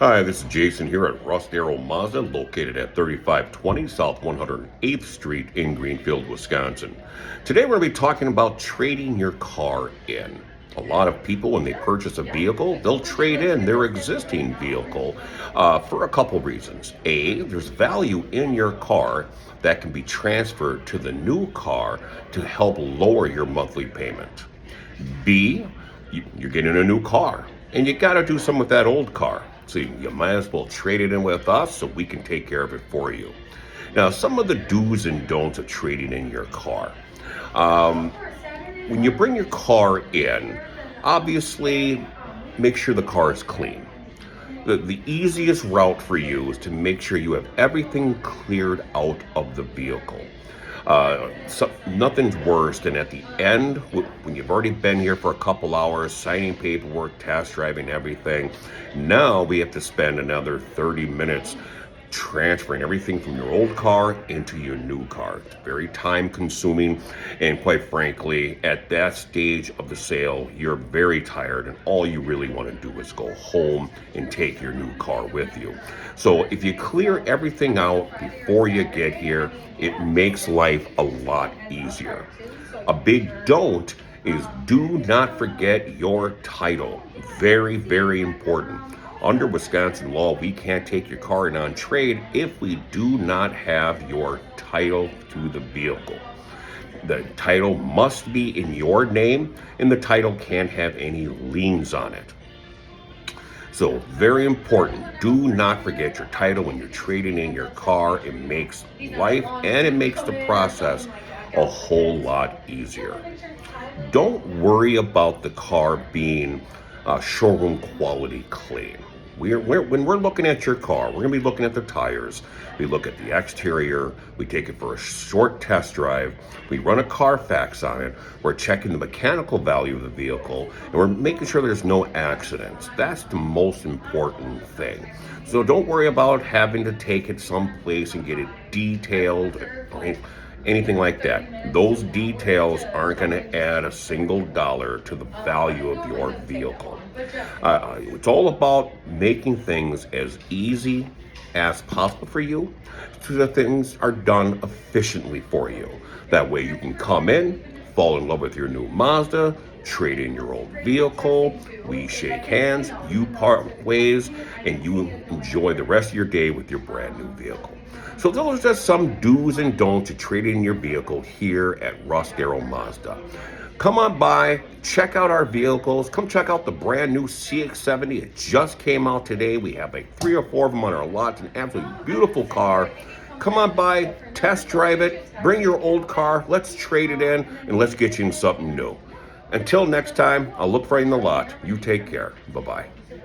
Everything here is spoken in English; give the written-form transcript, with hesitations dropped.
Hi, this is Jason here at Russ Darrow Mazda, located at 3520 South 108th Street in Greenfield, Wisconsin. Today we're going to be talking about trading your car in. A lot of people, when they purchase a vehicle, they'll trade in their existing vehicle for a couple reasons. A, there's value in your car that can be transferred to the new car to help lower your monthly payment. B, you're getting a new car and you got to do something with that old car. So you might as well trade it in with us so we can take care of it for you. Now, some of the do's and don'ts of trading in your car. Um, when you bring your car in, obviously make sure the car is clean. The easiest route for you is to make sure you have everything cleared out of the vehicle. Nothing's worse than at the end, when you've already been here for a couple hours, signing paperwork, test driving everything. Now we have to spend another 30 minutes transferring everything from your old car into your new car. It's very time consuming, and quite frankly, at that stage of the sale, you're very tired and all you really want to do is go home and take your new car with you. So if you clear everything out before you get here, it makes life a lot easier. A big don't is do not forget your title. Very, very important. Under Wisconsin law, we can't take your car in on trade if we do not have your title to the vehicle. The title must be in your name, and the title can't have any liens on it. So, very important. Do not forget your title when you're trading in your car. It makes life and it makes the process a whole lot easier. Don't worry about the car being showroom quality clean. When we're looking at your car, we're going to be looking at the tires. We look at the exterior. We take it for a short test drive. We run a Carfax on it. We're checking the mechanical value of the vehicle, and we're making sure there's no accidents. That's the most important thing. So don't worry about having to take it someplace and get it detailed or anything like that. Those details aren't going to add a single dollar to the value of your vehicle. It's all about making things as easy as possible for you so that things are done efficiently for you. That way you can come in, fall in love with your new Mazda, trade in your old vehicle, we shake hands, you part ways, and you enjoy the rest of your day with your brand new vehicle. So those are just some do's and don'ts to trade in your vehicle here at Russ Darrow Mazda. Come on by, check out our vehicles. Come check out the brand new CX-70. It just came out today. We have like 3 or 4 of them on our lot. It's an absolutely beautiful car. Come on by, test drive it, bring your old car, let's trade it in, and let's get you in something new. Until next time, I'll look for you in the lot. You take care. Bye-bye.